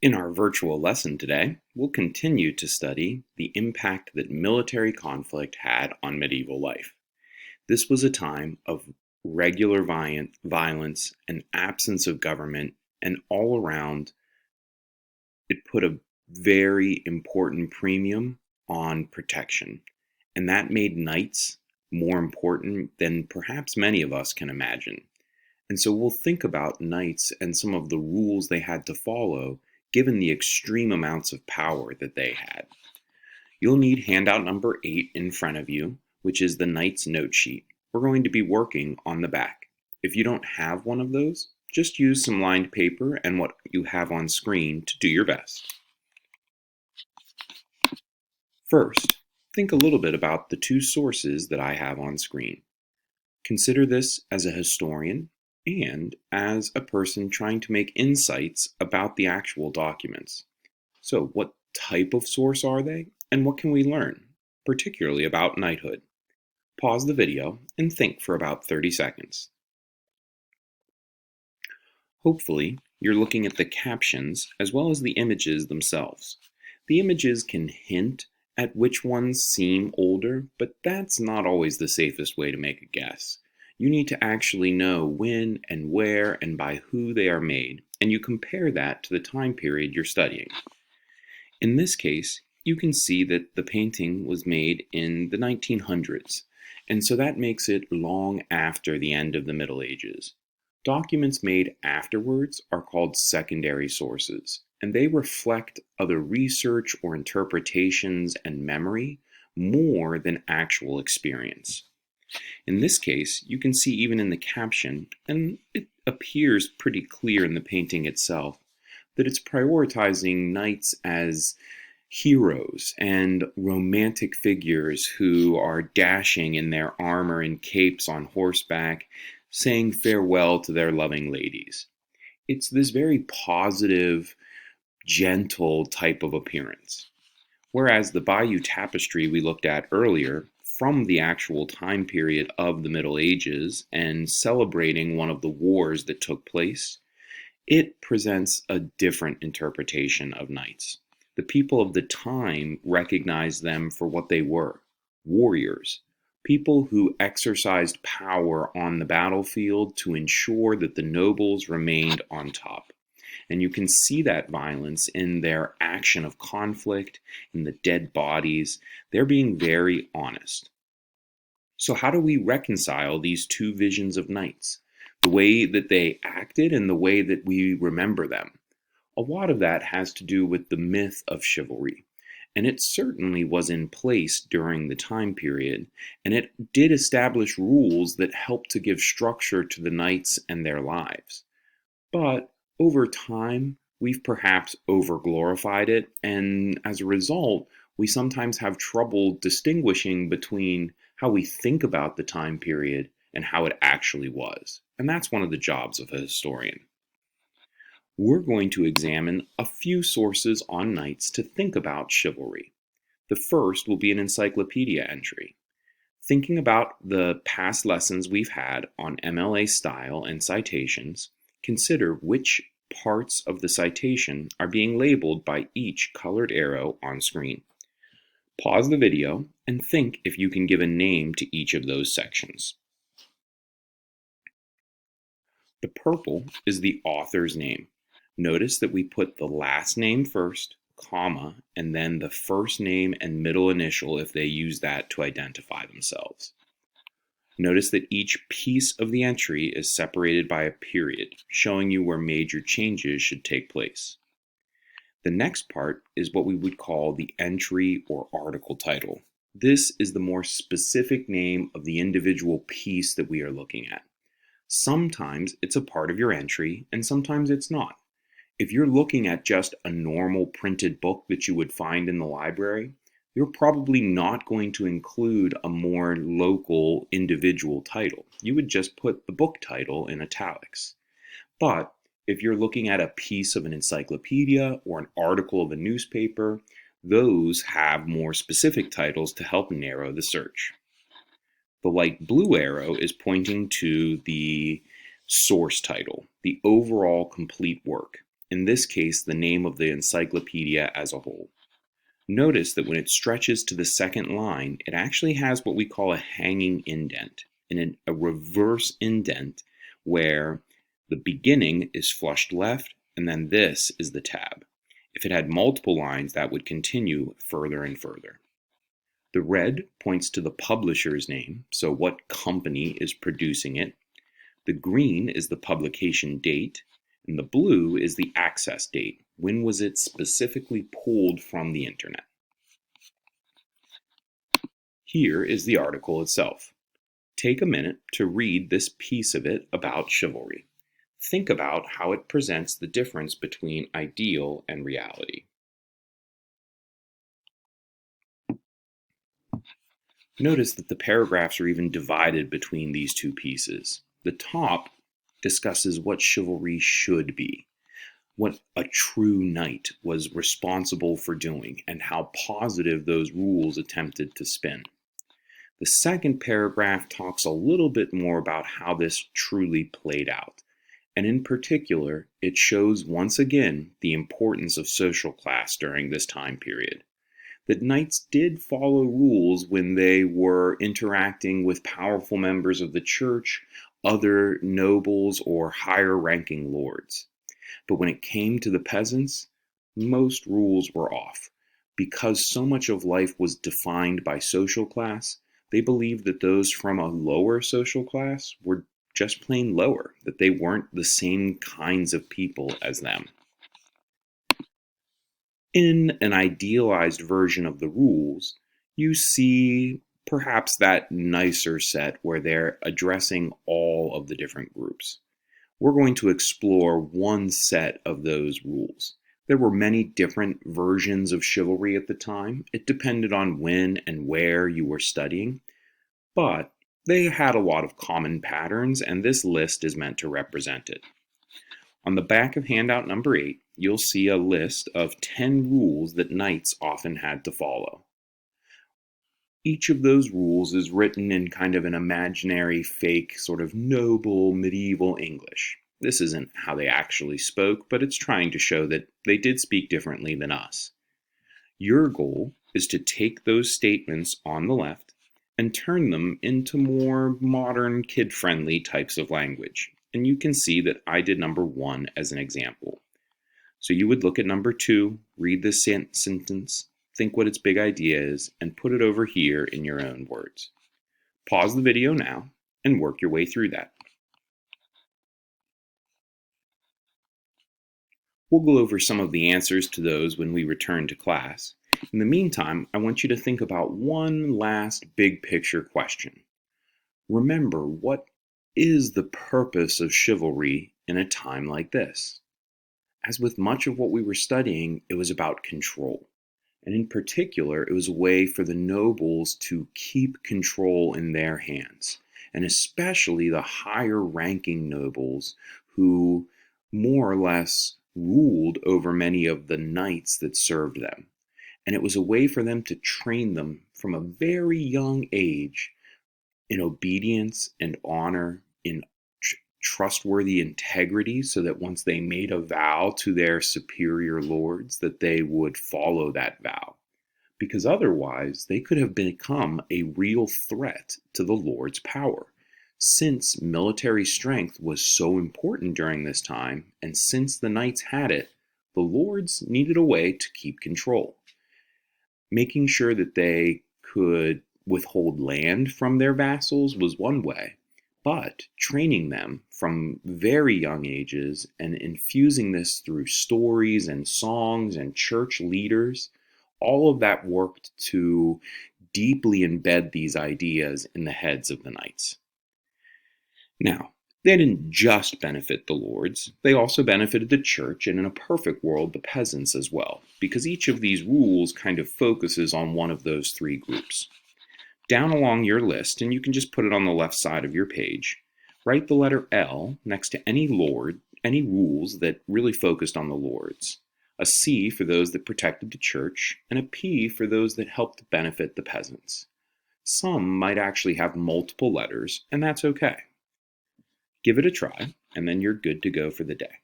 In our virtual lesson today, we'll continue to study the impact that military conflict had on medieval life. This was a time of regular violence, an absence of government, and all around, it put a very important premium on protection. And that made knights more important than perhaps many of us can imagine. And so we'll think about knights and some of the rules they had to follow given the extreme amounts of power that they had. You'll need handout number 8 in front of you, which is the knight's note sheet. We're going to be working on the back. If you don't have one of those, just use some lined paper and what you have on screen to do your best. First, think a little bit about the two sources that I have on screen. Consider this as a historian and as a person trying to make insights about the actual documents. So, what type of source are they, and what can we learn, particularly about knighthood? Pause the video and think for about 30 seconds. Hopefully, you're looking at the captions as well as the images themselves. The images can hint at which ones seem older, but that's not always the safest way to make a guess. You need to actually know when and where and by who they are made, and you compare that to the time period you're studying. In this case, you can see that the painting was made in the 1900s, and so that makes it long after the end of the Middle Ages. Documents made afterwards are called secondary sources, and they reflect other research or interpretations and memory more than actual experience. In this case, you can see even in the caption, and it appears pretty clear in the painting itself, that it's prioritizing knights as heroes and romantic figures who are dashing in their armor and capes on horseback, saying farewell to their loving ladies. It's this very positive, gentle type of appearance. Whereas the Bayeux tapestry we looked at earlier, from the actual time period of the Middle Ages and celebrating one of the wars that took place, it presents a different interpretation of knights. The people of the time recognized them for what they were: warriors, people who exercised power on the battlefield to ensure that the nobles remained on top. And you can see that violence in their action of conflict, in the dead bodies. They're being very honest. So how do we reconcile these two visions of knights? The way that they acted and the way that we remember them. A lot of that has to do with the myth of chivalry. And it certainly was in place during the time period, and it did establish rules that helped to give structure to the knights and their lives. But over time, we've perhaps overglorified it, and as a result, we sometimes have trouble distinguishing between how we think about the time period and how it actually was. And that's one of the jobs of a historian. We're going to examine a few sources on knights to think about chivalry. The first will be an encyclopedia entry. Thinking about the past lessons we've had on MLA style and citations, consider which parts of the citation are being labeled by each colored arrow on screen. Pause the video and think if you can give a name to each of those sections. The purple is the author's name. Notice that we put the last name first, comma, and then the first name and middle initial if they use that to identify themselves. Notice that each piece of the entry is separated by a period, showing you where major changes should take place. The next part is what we would call the entry or article title. This is the more specific name of the individual piece that we are looking at. Sometimes it's a part of your entry, and sometimes it's not. If you're looking at just a normal printed book that you would find in the library, you're probably not going to include a more local individual title. You would just put the book title in italics. But if you're looking at a piece of an encyclopedia or an article of a newspaper, those have more specific titles to help narrow the search. The light blue arrow is pointing to the source title, the overall complete work. in this case the name of the encyclopedia as a whole. Notice that when it stretches to the second line, it actually has what we call a hanging indent, and a reverse indent where the beginning is flushed left, and then this is the tab. If it had multiple lines, that would continue further and further. The red points to the publisher's name, so what company is producing it. The green is the publication date, and the blue is the access date. When was it specifically pulled from the internet? Here is the article itself. Take a minute to read this piece of it about chivalry. Think about how it presents the difference between ideal and reality. Notice that the paragraphs are even divided between these two pieces. The top discusses what chivalry should be, what a true knight was responsible for doing, and how positive those rules attempted to spin. The second paragraph talks a little bit more about how this truly played out, and in particular, it shows once again the importance of social class during this time period. That knights did follow rules when they were interacting with powerful members of the church, other nobles, or higher-ranking lords. But when it came to the peasants, most rules were off. Because so much of life was defined by social class, they believed that those from a lower social class were just plain lower, that they weren't the same kinds of people as them. In an idealized version of the rules, you see perhaps that nicer set where they're addressing all of the different groups. We're going to explore one set of those rules. There were many different versions of chivalry at the time. It depended on when and where you were studying, but they had a lot of common patterns, and this list is meant to represent it. On the back of handout number 8, you'll see a list of 10 rules that knights often had to follow. Each of those rules is written in kind of an imaginary, fake, sort of noble, medieval English. This isn't how they actually spoke, but it's trying to show that they did speak differently than us. Your goal is to take those statements on the left and turn them into more modern, kid-friendly types of language. And you can see that I did number 1 as an example. So you would look at number 2, read the sentence, think what its big idea is, and put it over here in your own words. Pause the video now and work your way through that. We'll go over some of the answers to those when we return to class. In the meantime, I want you to think about one last big picture question. Remember, what is the purpose of chivalry in a time like this? As with much of what we were studying, it was about control. And in particular, it was a way for the nobles to keep control in their hands, and especially the higher ranking nobles who more or less ruled over many of the knights that served them. And it was a way for them to train them from a very young age in obedience and honor, in trustworthy integrity, so that once they made a vow to their superior lords, that they would follow that vow. Because otherwise, they could have become a real threat to the lord's power. Since military strength was so important during this time, and since the knights had it, the lords needed a way to keep control. Making sure that they could withhold land from their vassals was one way, but training them from very young ages and infusing this through stories and songs and church leaders, all of that worked to deeply embed these ideas in the heads of the knights. Now, they didn't just benefit the lords, they also benefited the church, and in a perfect world, the peasants as well, because each of these rules kind of focuses on one of those 3 groups. Down along your list, and you can just put it on the left side of your page, write the letter L next to any lord, any rules that really focused on the lords, a C for those that protected the church, and a P for those that helped benefit the peasants. Some might actually have multiple letters, and that's okay. Give it a try, and then you're good to go for the day.